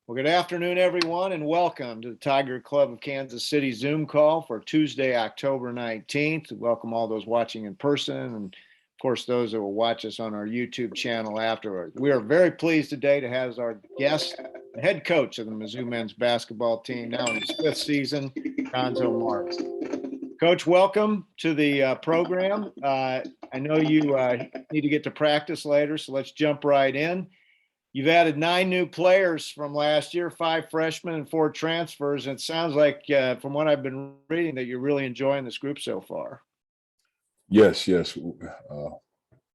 Well, good afternoon, everyone, and welcome to the Tiger Club of Kansas City Zoom call for Tuesday, October 19th. Welcome all those watching in person and, of course, those that will watch us on our YouTube channel afterward. We are very pleased today to have as our guest the head coach of the Mizzou men's basketball team, now in his fifth season, Cuonzo Martin. Coach, welcome to the program. I know you need to get to practice later, so let's jump right in. You've added 9 new players from last year, 5 freshmen and 4 transfers. And it sounds like, from what I've been reading, that you're really enjoying this group so far. Yes.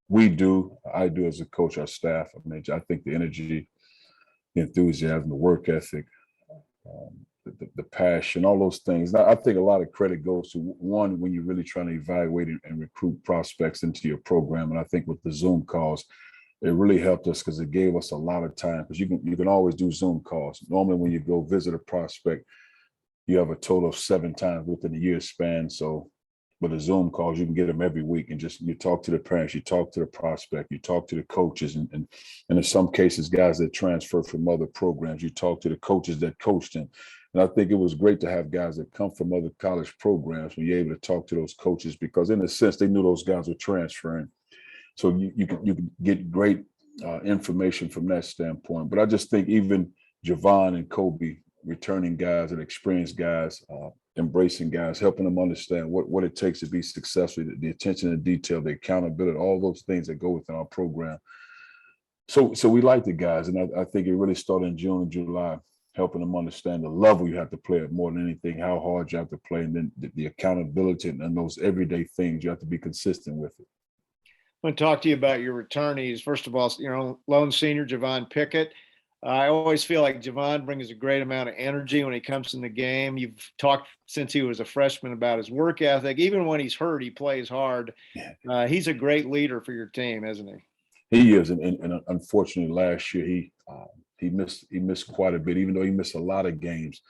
We do. I do as a coach, our staff. I think the energy, the enthusiasm, the work ethic, the passion, all those things. I think a lot of credit goes to one, when you're really trying to evaluate and recruit prospects into your program. And I think with the Zoom calls, it really helped us because it gave us a lot of time, because you can always do Zoom calls. Normally, when you go visit a prospect, you have a total of 7 times within a year span. So with the Zoom calls, you can get them every week, and just you talk to the parents, you talk to the prospect, you talk to the coaches, and in some cases, guys that transfer from other programs, you talk to the coaches that coached them. And I think it was great to have guys that come from other college programs when you're able to talk to those coaches, because in a sense, they knew those guys were transferring. So you can get great information from that standpoint. But I just think even Javon and Kobe, returning guys and experienced guys, embracing guys, helping them understand what it takes to be successful, the attention to detail, the accountability, all those things that go within our program. So we like the guys, and I think it really started in June and July, helping them understand the level you have to play at more than anything, how hard you have to play, and then the accountability and those everyday things you have to be consistent with it. I want to talk to you about your returnees. First of all, lone senior Javon Pickett. I always feel like Javon brings a great amount of energy when he comes in the game. You've talked since he was a freshman about his work ethic. Even when he's hurt, he plays hard. He's a great leader for your team, isn't he? He is, and unfortunately, last year he missed quite a bit, even though he missed a lot of games.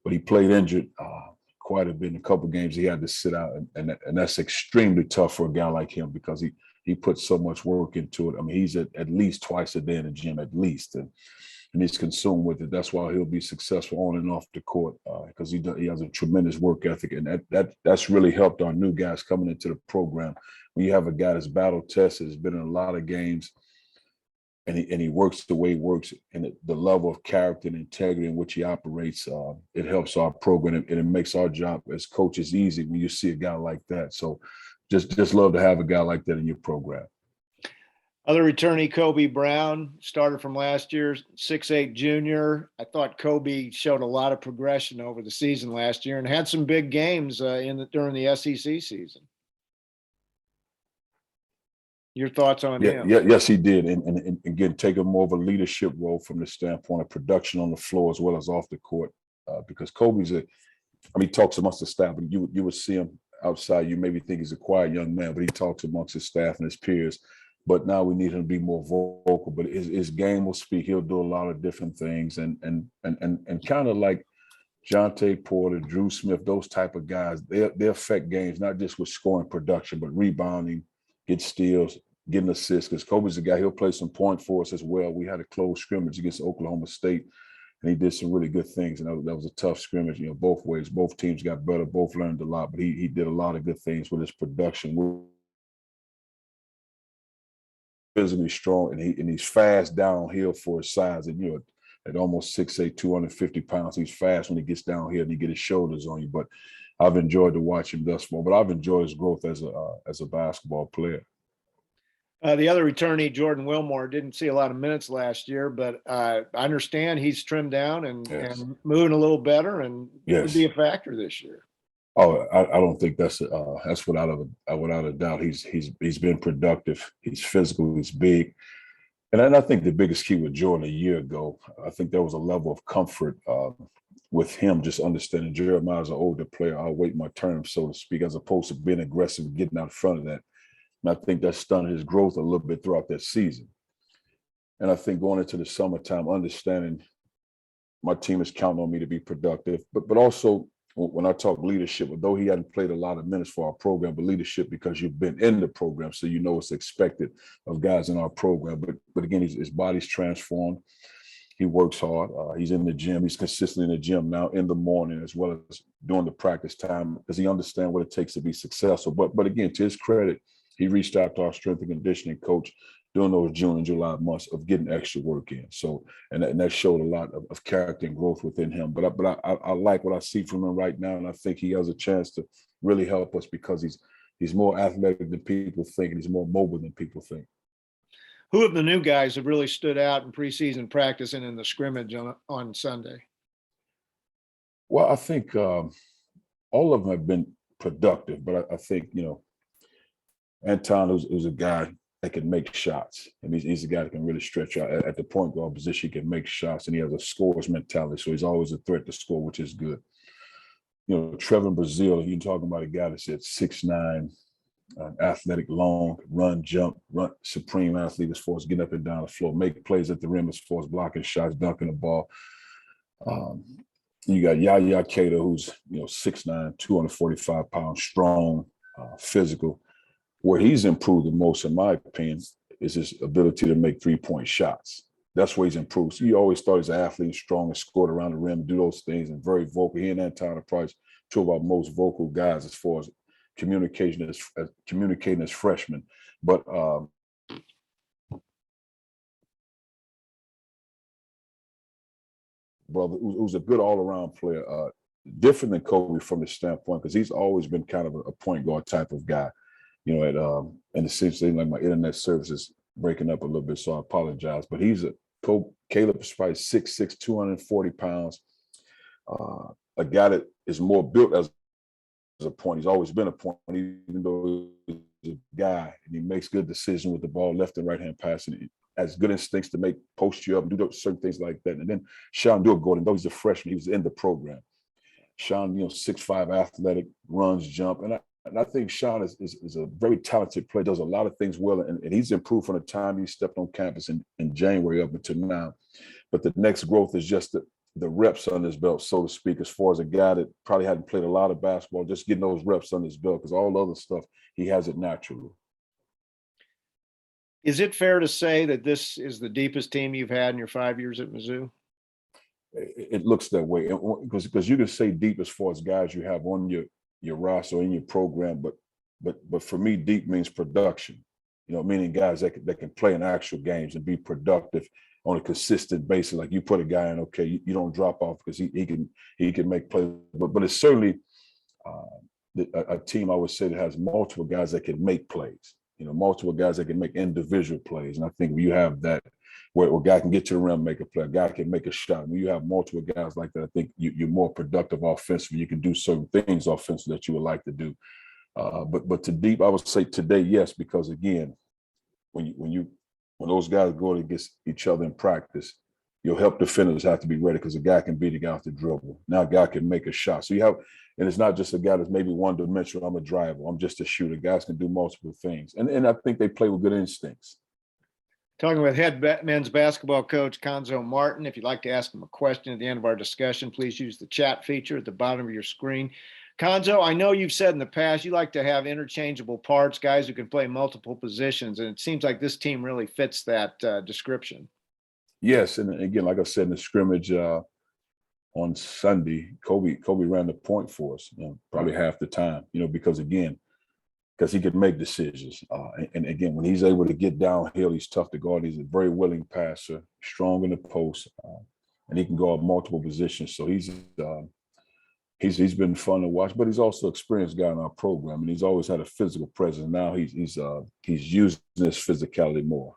But he played injured quite a bit. In a couple of games, he had to sit out, and that's extremely tough for a guy like him, because he puts so much work into it. He's at least twice a day in the gym, at least, and he's consumed with it. That's why he'll be successful on and off the court, because he has a tremendous work ethic, and that's really helped our new guys coming into the program. When you have a guy that's battle tested, has been in a lot of games, and he works the way he works, and the level of character and integrity in which he operates, it helps our program, and it makes our job as coaches easy when you see a guy like that. So just love to have a guy like that in your program. Other returnee, Kobe Brown, started from last year, 6'8" junior. I thought Kobe showed a lot of progression over the season last year and had some big games during the SEC season. Your thoughts on him? Yes, he did. And again, taking more of a leadership role from the standpoint of production on the floor as well as off the court, because Kobe's he talks amongst the staff, but you would see him outside. You maybe think he's a quiet young man, but he talks amongst his staff and his peers. But now we need him to be more vocal. But his game will speak. He'll do a lot of different things, and kind of like Jonte Porter, Drew Smith, those type of guys. They affect games not just with scoring production, but rebounding, get steals, getting assists. Because Kobe's a guy, he'll play some point for us as well. We had a close scrimmage against Oklahoma State, and he did some really good things. And that was a tough scrimmage, both ways. Both teams got better, both learned a lot. But he did a lot of good things with his production. Physically strong, and he's fast downhill for his size. And at almost 6'8", 250 pounds, he's fast when he gets downhill and he get his shoulders on you. But I've enjoyed to watch him thus far. But I've enjoyed his growth as a basketball player. The other returnee, Jordan Wilmore, didn't see a lot of minutes last year, but I understand he's trimmed down and moving a little better, and would be a factor this year. Oh, I don't think that's without a doubt. He's been productive. He's physical. He's big, and I think the biggest key with Jordan a year ago, I think there was a level of comfort with him, just understanding Jeremiah's an older player. I'll wait my turn, so to speak, as opposed to being aggressive and getting out in front of that. And I think that stunted his growth a little bit throughout that season. And I think going into the summertime, understanding my team is counting on me to be productive, but also, when I talk leadership, although he hadn't played a lot of minutes for our program, but leadership because you've been in the program, so it's expected of guys in our program. But again, his body's transformed. He works hard. He's in the gym. He's consistently in the gym now in the morning as well as during the practice time because he understands what it takes to be successful. But again, to his credit, he reached out to our strength and conditioning coach during those June and July months of getting extra work in. So, and that showed a lot of character and growth within him. But I like what I see from him right now, and I think he has a chance to really help us because he's more athletic than people think, and he's more mobile than people think. Who of the new guys have really stood out in preseason practice and in the scrimmage on Sunday? Well, I think all of them have been productive, but I think, Anton was a guy that can make shots, and he's a guy that can really stretch out at the point guard position. He can make shots, and he has a scorer's mentality, so he's always a threat to score, which is good. Trevor Brazil, you're talking about a guy that's at 6'9", athletic, long, run, jump, supreme athlete as far as getting up and down the floor, make plays at the rim as far as blocking shots, dunking the ball. You got Yaya Keita, who's 6'9", 245 pounds, strong, physical. Where he's improved the most, in my opinion, is his ability to make three-point shots. That's where he's improved. So you always thought he's an athlete, strong, and scored around the rim, do those things, and very vocal. He and Anton are probably two of our most vocal guys as far as communicating as freshmen. But brother, who's a good all-around player, different than Kobe from the standpoint, because he's always been kind of a point guard type of guy. In the sense that like my internet service is breaking up a little bit, so I apologize. But Caleb is probably 6'6", 240 pounds. A guy that is more built as a point. He's always been a point, even though he's a guy, and he makes good decisions with the ball, left and right hand passing. He has good instincts to post you up and do certain things like that. And then Sean Gordon, though he's a freshman, he was in the program. Sean, 6'5", athletic, runs, jump, and I think Sean is a very talented player, does a lot of things well, and he's improved from the time he stepped on campus in January up until now. But the next growth is just the reps on his belt, so to speak, as far as a guy that probably hadn't played a lot of basketball, just getting those reps on his belt, because all the other stuff, he has it naturally. Is it fair to say that this is the deepest team you've had in your 5 years at Mizzou? It looks that way, because you can say deep as far as guys you have on your roster in your program, but for me, deep means production. Meaning guys that can play in actual games and be productive on a consistent basis. Like you put a guy in, okay, you don't drop off because he can make plays, but it's certainly a team I would say that has multiple guys that can make plays. Multiple guys that can make individual plays, and I think when you have that, where a guy can get to the rim, make a play, a guy can make a shot. When you have multiple guys like that, I think you're more productive offensively. You can do certain things offensively that you would like to do. But to deep, I would say today, yes, because again, when those guys go against each other in practice, your help defenders have to be ready because a guy can beat a guy off the dribble. Now a guy can make a shot. So and it's not just a guy that's maybe one-dimensional. I'm a driver. I'm just a shooter. Guys can do multiple things, and I think they play with good instincts. Talking with head men's basketball coach Cuonzo Martin. If you'd like to ask him a question at the end of our discussion, please use the chat feature at the bottom of your screen. Cuonzo, I know you've said in the past you like to have interchangeable parts, guys who can play multiple positions, and it seems like this team really fits that description. Yes, and again, like I said in the scrimmage on Sunday, Kobe ran the point for us, probably half the time, because he could make decisions. And again, when he's able to get downhill, he's tough to guard. He's a very willing passer, strong in the post, and he can guard multiple positions. So he's been fun to watch, but he's also an experienced guy in our program, and he's always had a physical presence. Now he's using his physicality more.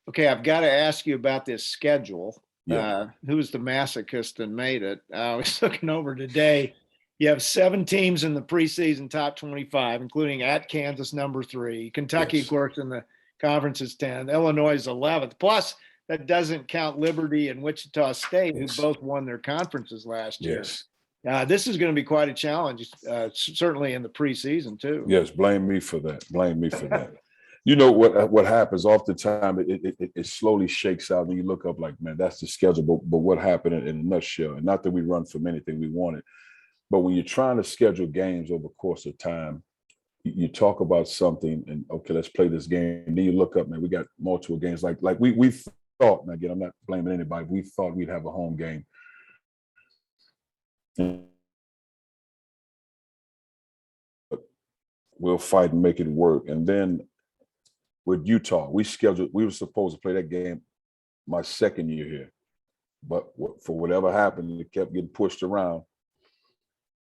Okay, I've got to ask you about this schedule. Yeah. Who's the masochist and made it? I was looking over today. You have 7 teams in the preseason top 25, including at Kansas, number 3. Kentucky, Yes. of course, in the conference is 10. Illinois is 11th. Plus, that doesn't count Liberty and Wichita State, Yes. who both won their conferences last year. Yes. This is going to be quite a challenge, certainly in the preseason, too. Yes, blame me for that. What happens oftentimes, it slowly shakes out, and you look up like, man, that's the schedule. But what happened in a nutshell, and not that we run from anything we wanted, but when you're trying to schedule games over the course of time, you talk about something and, okay, let's play this game. And then you look up, man, we got multiple games. Like we thought, and again, I'm not blaming anybody, we thought we'd have a home game. We'll fight and make it work. And then with Utah, we were supposed to play that game my second year here. But for whatever happened, it kept getting pushed around.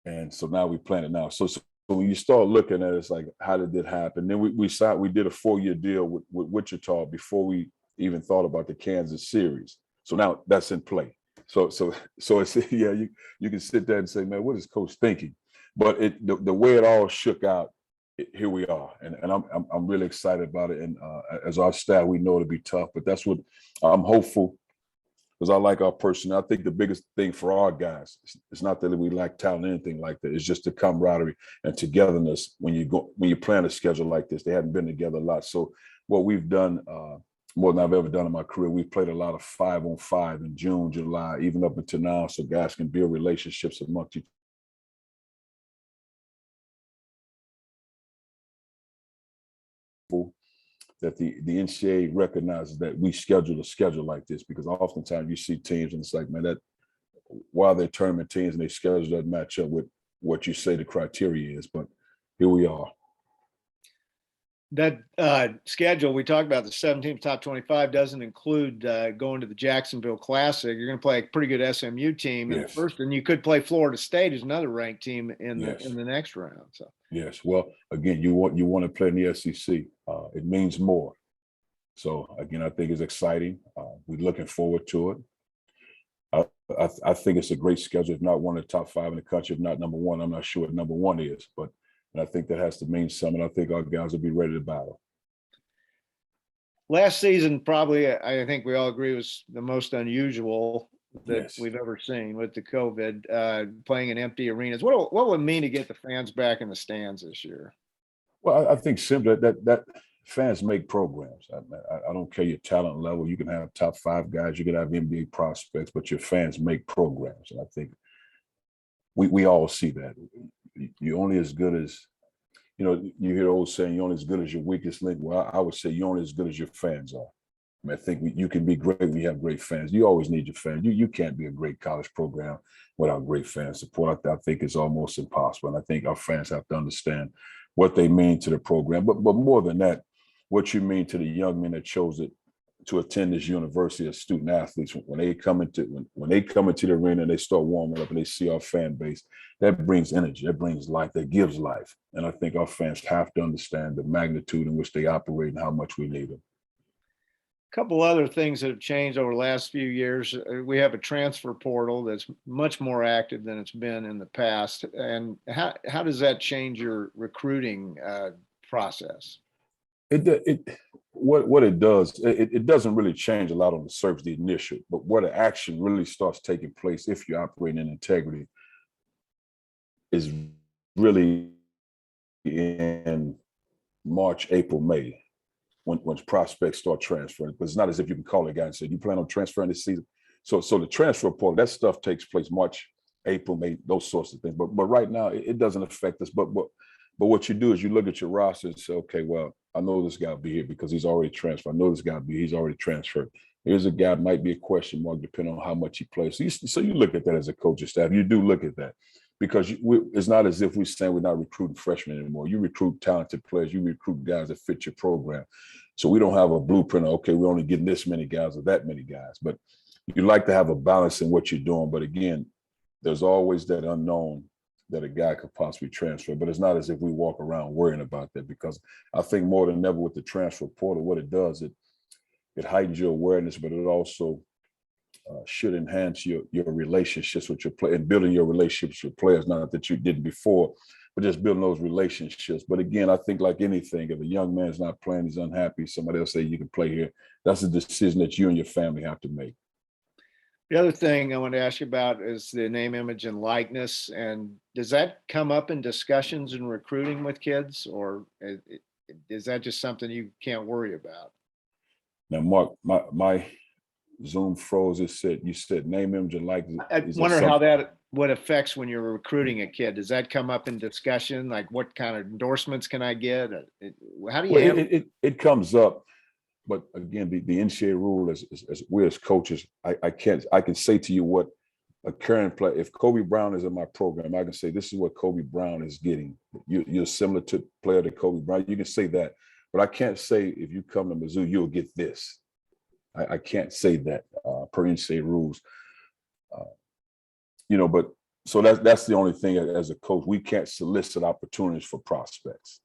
And so now we plan it now. So when you start looking at it, it's like, how did it happen? Then we did a 4-year deal with Wichita before we even thought about the Kansas series. So now that's in play. So it's, yeah, you can sit there and say, man, what is coach thinking? But the way it all shook out, here we are, and I'm really excited about it. And as our staff, we know it'll be tough, but that's what I'm hopeful, because I like our person. I think the biggest thing for our guys, it's not that we lack talent or anything like that. It's just the camaraderie and togetherness when you plan a schedule like this. They hadn't been together a lot. So what we've done, more than I've ever done in my career, we've played a lot of 5-on-5 in June, July, even up until now, so guys can build relationships amongst each other. That the NCAA recognizes that we schedule a schedule like this, because oftentimes you see teams and it's like, man, that while they're tournament teams and their schedule doesn't match up with what you say the criteria is, but here we are. That schedule we talked about, the 17th top 25, doesn't include going to the Jacksonville Classic. You're going to play a pretty good SMU team in the first, and you could play Florida State, who's another ranked team in the next round. So yes, well, again, you want to play in the SEC. It means more. So again, I think it's exciting. We're looking forward to it. I think it's a great schedule. If not one of the top 5 in the country, if not number 1, I'm not sure what number 1 is, but. And I think that has to mean something. I think our guys will be ready to battle. Last season, probably, I think we all agree, was the most unusual that we've ever seen with the COVID, playing in empty arenas. What would it mean to get the fans back in the stands this year? Well, I think simply that fans make programs. I don't care your talent level. You can have top 5 guys. You can have NBA prospects, but your fans make programs. And I think we all see that. You're only as good as, you hear the old saying, you're only as good as your weakest link. Well, I would say you're only as good as your fans are. I mean, I think you can be great when you have great fans. You always need your fans. You can't be a great college program without great fan support. I think it's almost impossible. And I think our fans have to understand what they mean to the program. But more than that, what you mean to the young men that chose it to attend this university as student athletes. When they come into the arena and they start warming up and they see our fan base, that brings energy, that brings life, that gives life. And I think our fans have to understand the magnitude in which they operate and how much we need them. A couple other things that have changed over the last few years. We have a transfer portal that's much more active than it's been in the past. And how does that change your recruiting process? What it does, it doesn't really change a lot on the surface, the initial, but where the action really starts taking place if you're operating in integrity is really in March, April, May, when prospects start transferring. But it's not as if you can call a guy and say, you plan on transferring this season? So the transfer portal, that stuff takes place March, April, May, those sorts of things. But right now, it doesn't affect us. But what you do is you look at your roster and say, okay, well, I know this guy will be here because he's already transferred. I know this guy will be, he's already transferred. Here's a guy, might be a question mark depending on how much he plays. So you look at that as a coaching staff. You do look at that because it's not as if we're saying we're not recruiting freshmen anymore. You recruit talented players. You recruit guys that fit your program. So we don't have a blueprint of, okay, we're only getting this many guys or that many guys. But you like to have a balance in what you're doing. But again, there's always that unknown that a guy could possibly transfer, but it's not as if we walk around worrying about that, because I think more than ever with the transfer portal, what it does, it heightens your awareness, but it also should enhance your relationships with your players and building your relationships with players, not that you didn't before, but just building those relationships. But again, I think like anything, if a young man's not playing, he's unhappy, somebody else say you can play here, that's a decision that you and your family have to make. The other thing I want to ask you about is the name, image, and likeness. And does that come up in discussions in recruiting with kids, or is that just something you can't worry about? Now, Mark, my Zoom froze. You said name, image, and likeness. I wonder how what affects when you're recruiting a kid. Does that come up in discussion? Like, what kind of endorsements can I get? How do you handle it comes up. but again, the NCAA rule is we as coaches, I can say to you what a current player, if Kobe Brown is in my program, I can say this is what Kobe Brown is getting. You're similar to player to Kobe Brown. You can say that, but I can't say if you come to Mizzou, you'll get this. I can't say that per NCAA rules. But so that's the only thing as a coach. We can't solicit opportunities for prospects,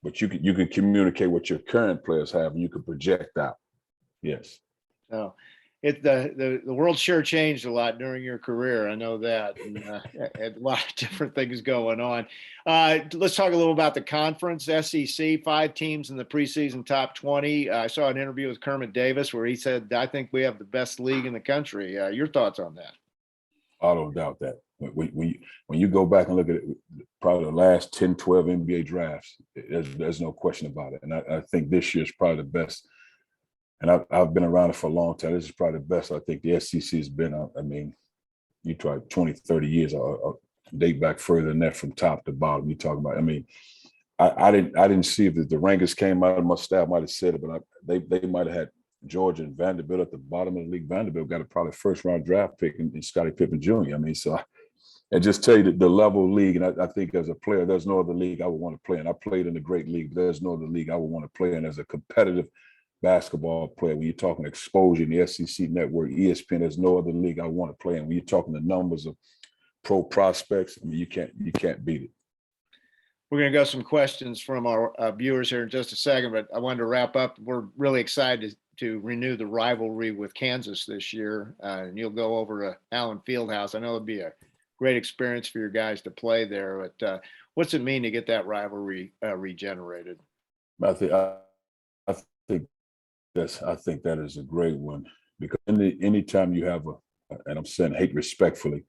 but you can communicate what your current players have, and you can project out. Yes. Oh, the world sure changed a lot during your career. I know that, and a lot of different things going on. Let's talk a little about the conference. SEC, 5 teams in the preseason top 20. I saw an interview with Kermit Davis where he said, "I think we have the best league in the country." Your thoughts on that? I don't doubt that. When you go back and look at it, probably the last 10, 12 NBA drafts, there's no question about it. And I think this year is probably the best. And I've been around it for a long time. This is probably the best I think the SEC has been. I mean, you try 20, 30 years, or date back further than that from top to bottom. You talking about, I mean, I didn't see if the rankings came out. My staff might have said it, but they might have had Georgia and Vanderbilt at the bottom of the league. Vanderbilt got a probably first round draft pick in Scottie Pippen Jr. I mean, so and just tell you the level of league. And I think as a player, there's no other league I would want to play in. I played in a great league, but there's no other league I would want to play in as a competitive basketball player. When you're talking exposure in the SEC network, ESPN, there's no other league I want to play in. When you're talking the numbers of pro prospects, I mean, you can't beat it. We're going to go some questions from our viewers here in just a second, but I wanted to wrap up. We're really excited to renew the rivalry with Kansas this year, and you'll go over to Allen Fieldhouse. I know it'll be a great experience for your guys to play there, but what's it mean to get that rivalry regenerated? I think that is a great one, because anytime you have and I'm saying hate respectfully,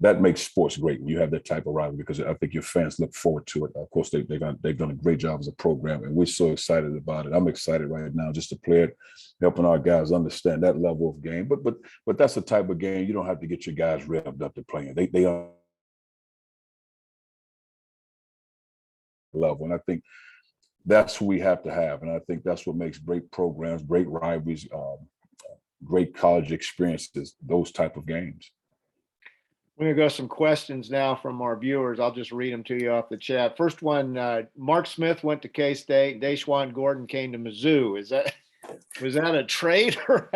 that makes sports great when you have that type of rivalry, because I think your fans look forward to it. Of course, they've done a great job as a program, and we're so excited about it. I'm excited right now just to play it, helping our guys understand that level of game. But that's the type of game you don't have to get your guys revved up to playing. They are level, and I think that's what we have to have, and I think that's what makes great programs, great rivalries, great college experiences, those type of games. We're going to go some questions now from our viewers. I'll just read them to you off the chat. First one, Mark Smith went to K-State. Deshaun Gordon came to Mizzou. Was that a trade, or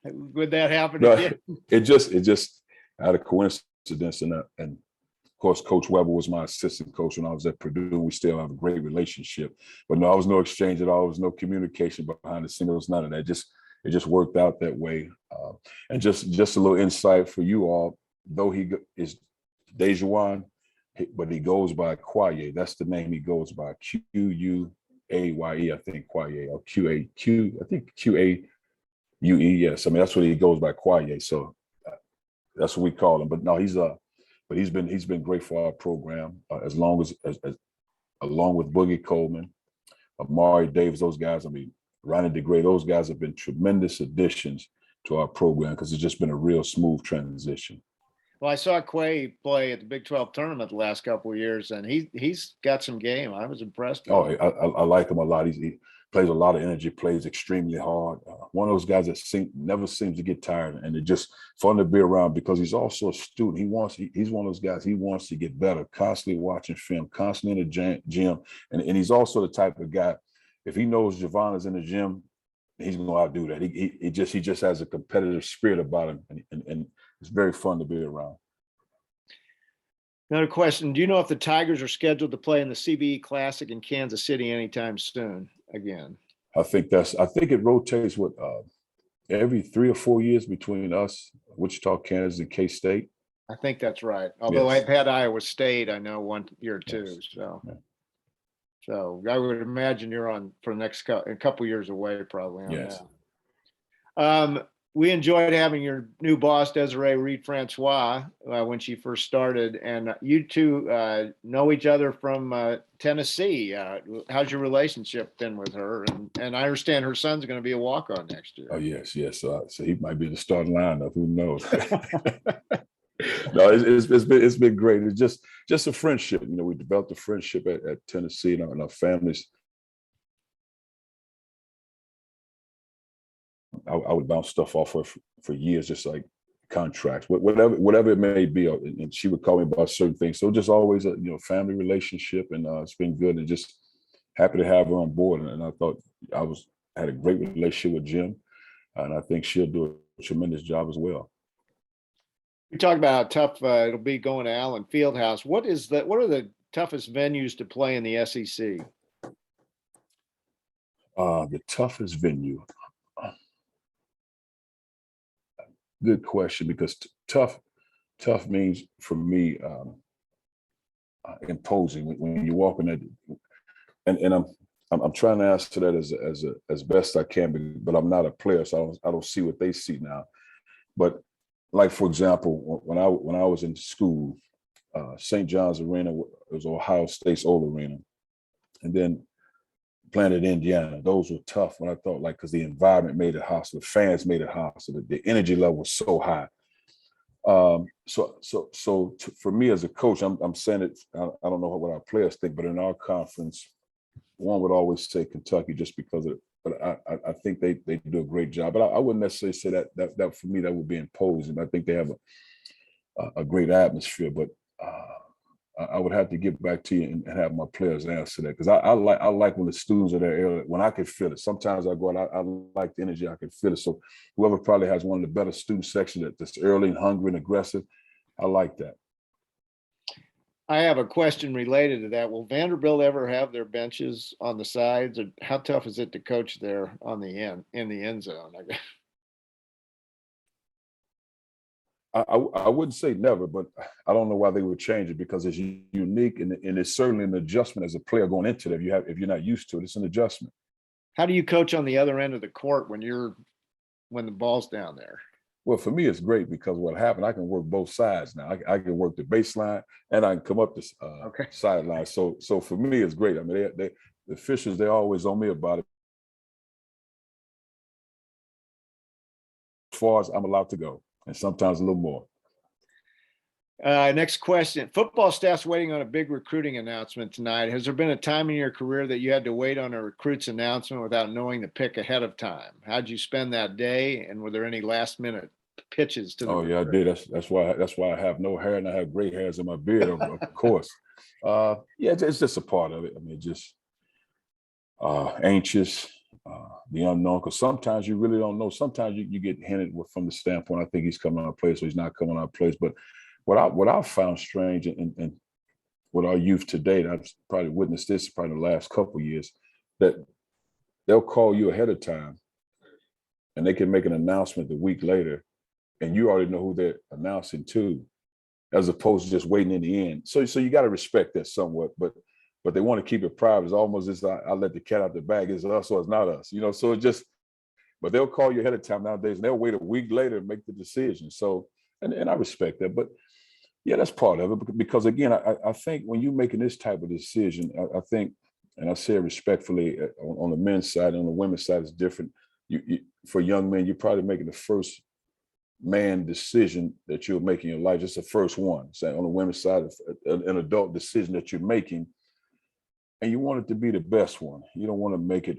would that happen again? It just out of coincidence. And of course, Coach Weber was my assistant coach when I was at Purdue. We still have a great relationship. But no, there was no exchange at all. There was no communication behind the scenes. There was none of that. It just worked out that way. And just a little insight for you all. Though he is Dejuan, but he goes by Quaye. That's the name he goes by. Quuaye, I think Quaye, or I think Quaue. Yes, I mean that's what he goes by, Quaye. So that's what we call him. But no, he's been great for our program as long as along with Boogie Coleman, Amari Davis, those guys. I mean, Ronnie DeGray, those guys have been tremendous additions to our program, because it's just been a real smooth transition. Well, I saw Quay play at the Big 12 tournament the last couple of years, and he's got some game. I was impressed with him. I like him a lot. He plays a lot of energy, plays extremely hard. One of those guys that never seems to get tired, and it's just fun to be around, because he's also a student. He's one of those guys, he wants to get better, constantly watching film, constantly in the gym. And he's also the type of guy, if he knows Javon is in the gym, he's going to outdo that. He just has a competitive spirit about him, and it's very fun to be around. Another question: do you know if the Tigers are scheduled to play in the CBE Classic in Kansas City anytime soon again? I think it rotates every 3 or 4 years between us, Wichita, Kansas, and K-State. I think that's right. Although yes. I've had Iowa State, I know 1 year or two. Yes. So. Yeah. So I would imagine you're on for the next a couple years away, probably. On yes. That. We enjoyed having your new boss, Desiree Reed Francois, when she first started, and you two know each other from Tennessee. How's your relationship been with her? And I understand her son's going to be a walk-on next year. Oh yes. So he might be the starting lineup. Who knows? No, it's been great. It's just a friendship. We developed a friendship at Tennessee, and our families I would bounce stuff off her for years, just like contracts, whatever it may be. And she would call me about certain things. So just always a family relationship, and it's been good, and just happy to have her on board. And I thought had a great relationship with Jim, and I think she'll do a tremendous job as well. You talked about how tough it'll be going to Allen Fieldhouse. What are the toughest venues to play in the SEC? The toughest venue. Good question, because tough means for me imposing when you walk in that, and I'm trying to answer that as best I can, but I'm not a player, so I don't see what they see now. But like, for example, when I was in school, St. John's Arena was Ohio State's old arena, and then playing at Indiana, those were tough. When I thought, like, because the environment made it hostile, the fans made it hostile, the energy level was so high. For me as a coach, I'm saying it. I don't know what our players think, but in our conference, one would always say Kentucky just because of it. But I think they do a great job. But I wouldn't necessarily say that for me that would be imposing. I think they have a great atmosphere, but I would have to get back to you and have my players answer that, because I like when the students are there early, when I can feel it. Sometimes I go out, I like the energy, I can feel it. So whoever probably has one of the better student sections that's early and hungry and aggressive, I like that. I have a question related to that. Will Vanderbilt ever have their benches on the sides, or how tough is it to coach there on the end zone? I guess. I wouldn't say never, but I don't know why they would change it, because it's unique, and it's certainly an adjustment as a player going into that. If you're not used to it, it's an adjustment. How do you coach on the other end of the court when the ball's down there? Well, for me, it's great, because what happened, I can work both sides now. I can work the baseline, and I can come up the sideline. So for me, it's great. I mean, the officials, they're always on me about it. As far as I'm allowed to go, and sometimes a little more. Next question. Football staff's waiting on a big recruiting announcement tonight. Has there been a time in your career that you had to wait on a recruit's announcement without knowing the pick ahead of time? How'd you spend that day? And were there any last minute pitches to the Oh, yeah, I did. That's why I have no hair and I have gray hairs in my beard, of course. Yeah, it's just a part of it. I mean, just anxious, the unknown, because sometimes you really don't know. Sometimes you get hinted from the standpoint, I think he's coming out of place, so he's not coming out of place. But what I've found strange, and with our youth today, I've probably witnessed this probably the last couple of years, that they'll call you ahead of time and they can make an announcement the week later, and you already know who they're announcing to, as opposed to just waiting in the end. So you got to respect that somewhat, but they want to keep it private. It's almost as I let the cat out the bag. It's us or it's not us, so it just, but they'll call you ahead of time nowadays, and they'll wait a week later and make the decision. So, and I respect that, but yeah, that's part of it, because again, I think when you're making this type of decision, I think, and I say it respectfully, on the men's side and on the women's side, it's different. You for young men, you're probably making the first man decision that you'll make in your life, just the first one. So on the women's side, an adult decision that you're making, and you want it to be the best one. You don't want to make it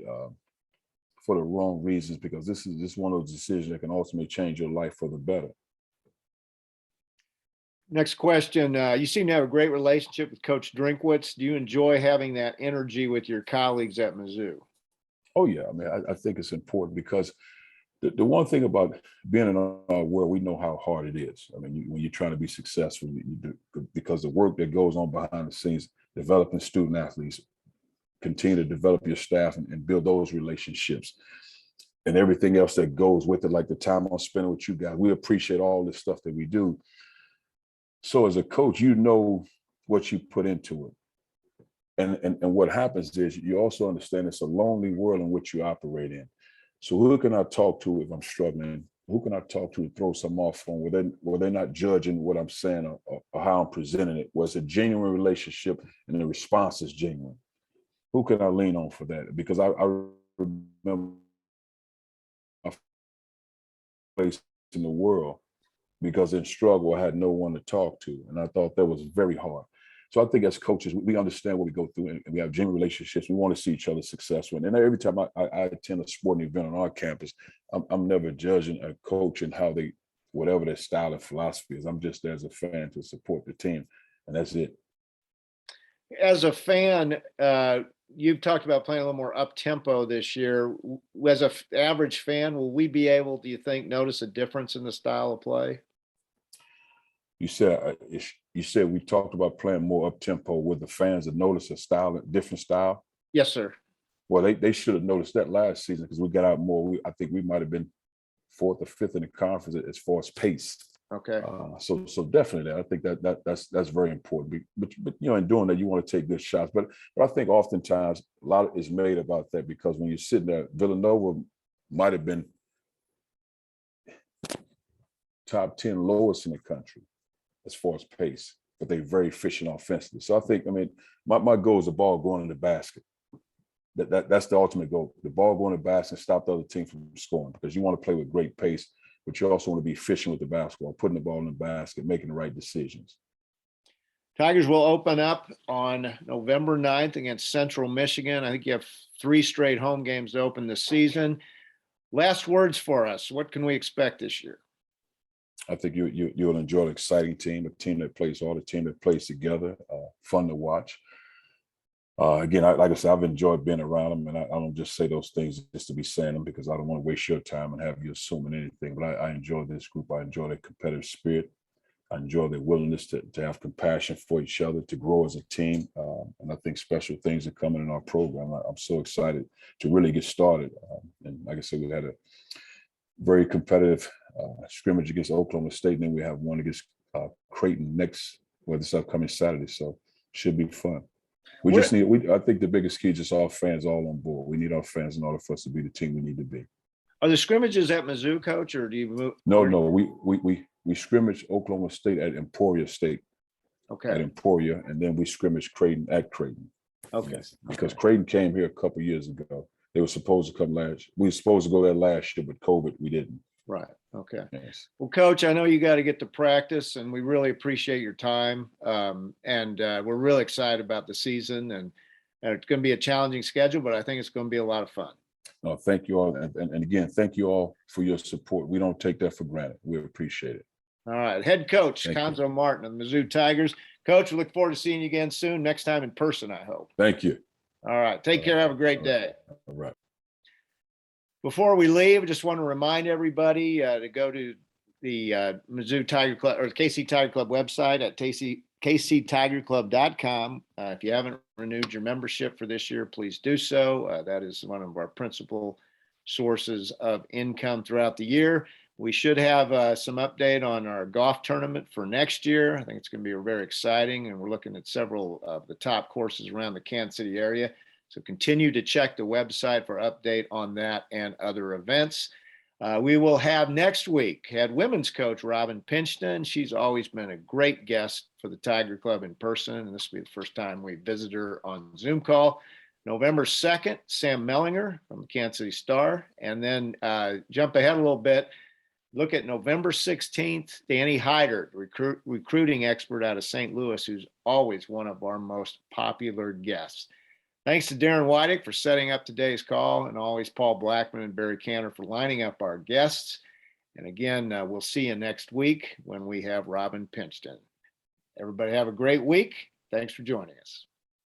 for the wrong reasons, because this is one of those decisions that can ultimately change your life for the better. Next question. You seem to have a great relationship with Coach Drinkwitz. Do you enjoy having that energy with your colleagues at Mizzou? Oh, yeah. I mean, I think it's important, because the one thing about being in our world, we know how hard it is. I mean, when you're trying to be successful, you do, because the work that goes on behind the scenes, developing student athletes, continue to develop your staff and build those relationships, and everything else that goes with it, like the time I'm spending with you guys. We appreciate all this stuff that we do. So as a coach, you know what you put into it. And what happens is you also understand it's a lonely world in which you operate in. So who can I talk to if I'm struggling? Who can I talk to throw some off on where they're not judging what I'm saying or how I'm presenting it? Where it's a genuine relationship and the response is genuine. Who can I lean on for that? Because I remember my place in the world, because in struggle, I had no one to talk to. And I thought that was very hard. So I think as coaches, we understand what we go through, and we have genuine relationships. We want to see each other successful. And every time I attend a sporting event on our campus, I'm never judging a coach and how they, whatever their style and philosophy is. I'm just there as a fan to support the team, and that's it. As a fan, you've talked about playing a little more up tempo this year. As an average fan, will we be able, do you think, notice a difference in the style of play? You said we talked about playing more up tempo. With the fans that notice a different style? Yes, sir. Well, they should have noticed that last season because we got out more. I think we might have been 4th or 5th in the conference as far as pace. Okay. So definitely, I think that's very important. But in doing that, you want to take good shots. But I think oftentimes a lot is made about that because when you're sitting there, Villanova might have been top 10 lowest in the country as far as pace, but they're very efficient offensively. So I think, my goal is the ball going in the basket. That's the ultimate goal. The ball going in the basket and stop the other team from scoring, because you want to play with great pace, but you also want to be efficient with the basketball, putting the ball in the basket, making the right decisions. Tigers will open up on November 9th against Central Michigan. I think you have 3 straight home games to open this season. Last words for us. What can we expect this year? I think you'll enjoy an exciting team, a team that plays together, fun to watch. Again, like I said, I've enjoyed being around them, and I don't just say those things just to be saying them because I don't want to waste your time and have you assuming anything. But I enjoy this group. I enjoy their competitive spirit. I enjoy their willingness to have compassion for each other, to grow as a team. And I think special things are coming in our program. I'm so excited to really get started. And like I said, we had a very competitive scrimmage against Oklahoma State, and then we have one against Creighton this upcoming Saturday. So should be fun. I think the biggest key is just our fans all on board. We need our fans in order for us to be the team we need to be. Are the scrimmages at Mizzou, Coach, or do you move? No. We scrimmage Oklahoma State at Emporia State. Okay. At Emporia, and then we scrimmage Creighton at Creighton. Okay. Yes, because Creighton came here a couple years ago. They were supposed to come we were supposed to go there last year, but COVID, we didn't. Right. Okay. Yes. Well, Coach, I know you got to get to practice, and we really appreciate your time. And we're really excited about the season, and it's going to be a challenging schedule, but I think it's going to be a lot of fun. No, thank you all. And again, thank you all for your support. We don't take that for granted. We appreciate it. All right. Head coach, Cuonzo Martin of the Mizzou Tigers. Coach, we look forward to seeing you again soon, next time in person, I hope. Thank you. All right. Take care. Have a great day. All right. Before we leave, I just want to remind everybody to go to the Mizzou Tiger Club or KC Tiger Club website at kctigerclub.com. If you haven't renewed your membership for this year, please do so. That is one of our principal sources of income throughout the year. We should have some update on our golf tournament for next year. I think it's going to be very exciting, and we're looking at several of the top courses around the Kansas City area. So continue to check the website for update on that and other events. We will have next week, had women's coach Robin Pinchton. She's always been a great guest for the Tiger Club in person, and this will be the first time we visit her on Zoom call. November 2nd, Sam Mellinger from the Kansas City Star. And then jump ahead a little bit, look at November 16th, Danny Hyder, recruiting expert out of St. Louis, who's always one of our most popular guests. Thanks to Darren Weidick for setting up today's call, and always Paul Blackman and Barry Cantor for lining up our guests. And again, we'll see you next week when we have Robin Pinchton. Everybody have a great week. Thanks for joining us.